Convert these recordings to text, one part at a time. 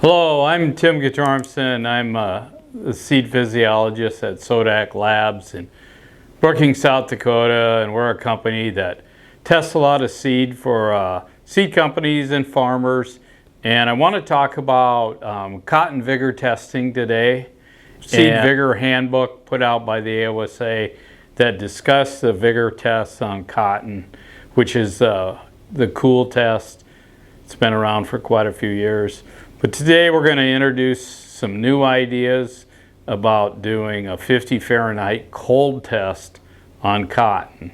Hello, I'm Tim Guttormson. I'm the seed physiologist at SoDak Labs in Brookings, South Dakota, and we're a company that tests a lot of seed for seed companies and farmers. And I want to talk about cotton vigor testing today. Seed vigor handbook put out by the AOSA that discuss the vigor tests on cotton, which is the cool test. It's been around for quite a few years. But today we're going to introduce some new ideas about doing a 50 Fahrenheit cold test on cotton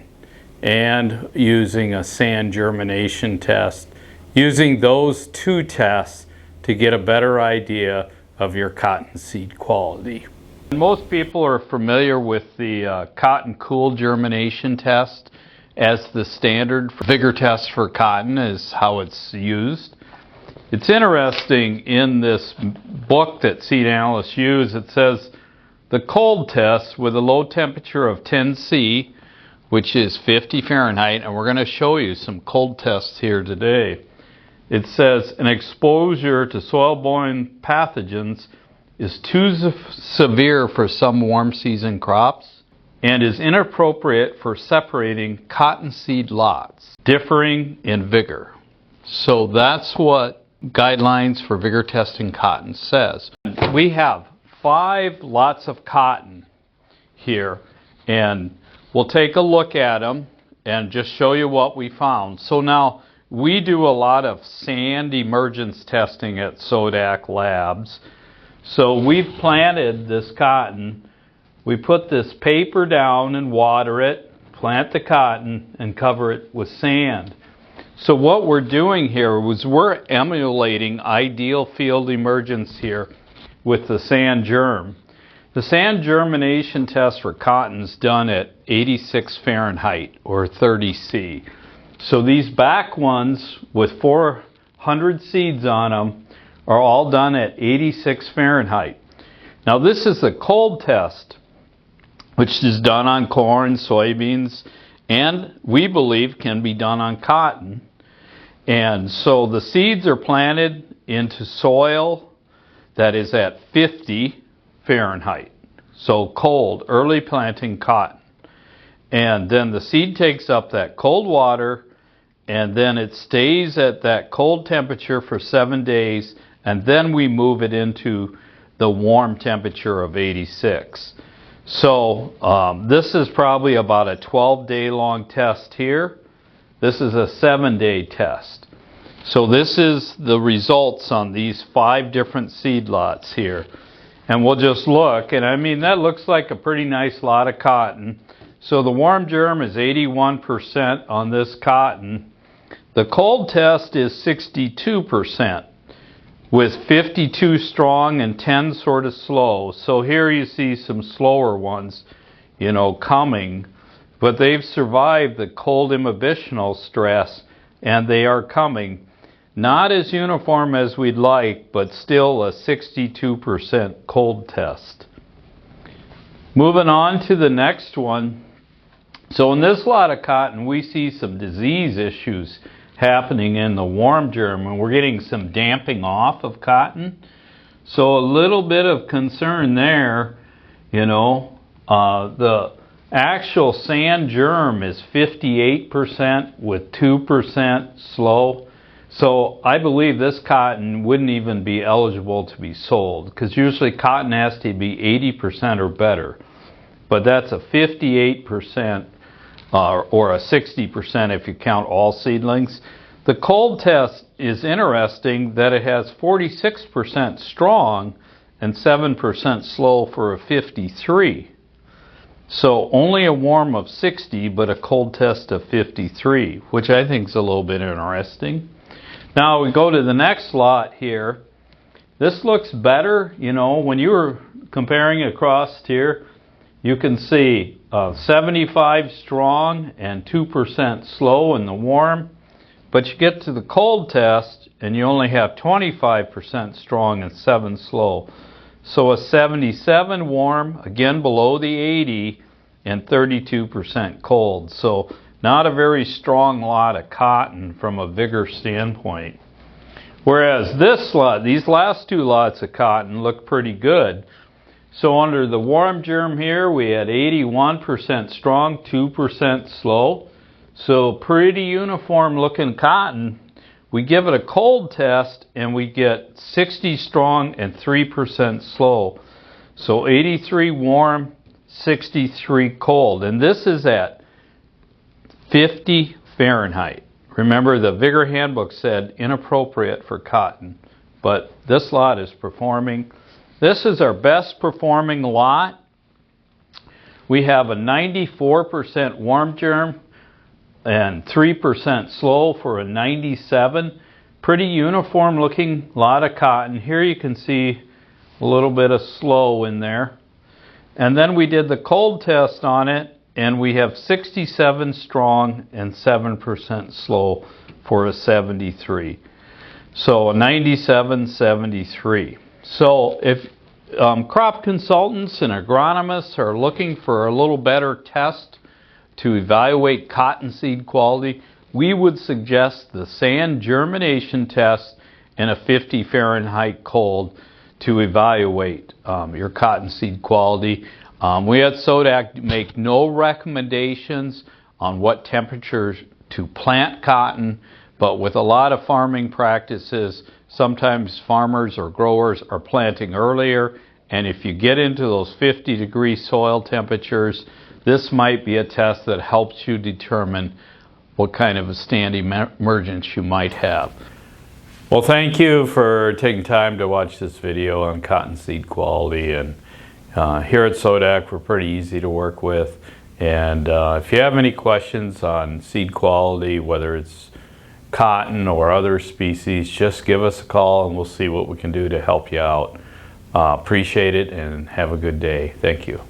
and using a sand germination test, using those two tests to get a better idea of your cotton seed quality. Most people are familiar with the cotton cool germination test as the standard vigor test for cotton, is how it's used. It's interesting, in this book that seed analysts use, it says the cold test with a low temperature of 10 C, which is 50 Fahrenheit, and we're going to show you some cold tests here today. It says an exposure to soil-borne pathogens is too severe for some warm season crops and is inappropriate for separating cottonseed lots, differing in vigor. So that's what guidelines for vigor testing cotton says. We have 5 lots of cotton here, and we'll take a look at them and just show you what we found. So now we do a lot of sand emergence testing at SoDak Labs. So we've planted this cotton. We put this paper down and water it, plant the cotton, and cover it with sand. So what we're doing here is we're emulating ideal field emergence here with the sand germ. The sand germination test for cotton is done at 86 Fahrenheit or 30 C. So these back ones with 400 seeds on them are all done at 86 Fahrenheit. Now this is the cold test, which is done on corn, soybeans, and we believe can be done on cotton. And so the seeds are planted into soil that is at 50 Fahrenheit. So cold, early planting cotton. And then the seed takes up that cold water, and then it stays at that cold temperature for 7 days, and then we move it into the warm temperature of 86. So this is probably about a 12-day long test here. This is a 7-day test. So this is the results on these 5 different seed lots here. And we'll just look, and I mean that looks like a pretty nice lot of cotton. So the warm germ is 81% on this cotton. The cold test is 62%. with 52 strong and 10 sort of slow. So here you see some slower ones, coming, but they've survived the cold imbibitional stress and they are coming. Not as uniform as we'd like, but still a 62% cold test. Moving on to the next one. So in this lot of cotton, we see some disease issues happening in the warm germ, and we're getting some damping off of cotton. So a little bit of concern there. The actual sand germ is 58% with 2% slow. So I believe this cotton wouldn't even be eligible to be sold, because usually cotton has to be 80% or better. But that's a 58% or a 60% if you count all seedlings. The cold test is interesting that it has 46% strong and 7% slow for a 53. So only a warm of 60, but a cold test of 53, which I think is a little bit interesting. Now we go to the next lot here. This looks better. When you were comparing across here, you can see 75 strong and 2% slow in the warm. But you get to the cold test and you only have 25% strong and 7 slow. So a 77 warm, again below the 80, and 32% cold. So not a very strong lot of cotton from a vigor standpoint. Whereas this lot, these last two lots of cotton look pretty good. So under the warm germ here, we had 81% strong, 2% slow. So pretty uniform looking cotton. We give it a cold test and we get 60 strong and 3% slow. So 83 warm, 63 cold. And this is at 50 Fahrenheit. Remember, the Vigor Handbook said inappropriate for cotton, but this lot is performing. This is our best performing lot. We have a 94% warm germ and 3% slow for a 97. Pretty uniform looking lot of cotton. Here you can see a little bit of slow in there. And then we did the cold test on it, and we have 67 strong and 7% slow for a 73. So a 97, 73. So if crop consultants and agronomists are looking for a little better test to evaluate cottonseed quality, we would suggest the Sand Germination test and a 50 Fahrenheit cold to evaluate your cottonseed quality. We at SoDak make no recommendations on what temperatures to plant cotton, but with a lot of farming practices, sometimes farmers or growers are planting earlier, and if you get into those 50-degree soil temperatures, this might be a test that helps you determine what kind of a standing emergence you might have. Well, thank you for taking time to watch this video on cottonseed quality. And here at SoDak, we're pretty easy to work with. And if you have any questions on seed quality, whether it's cotton or other species, just give us a call and we'll see what we can do to help you out. Appreciate it and have a good day. Thank you.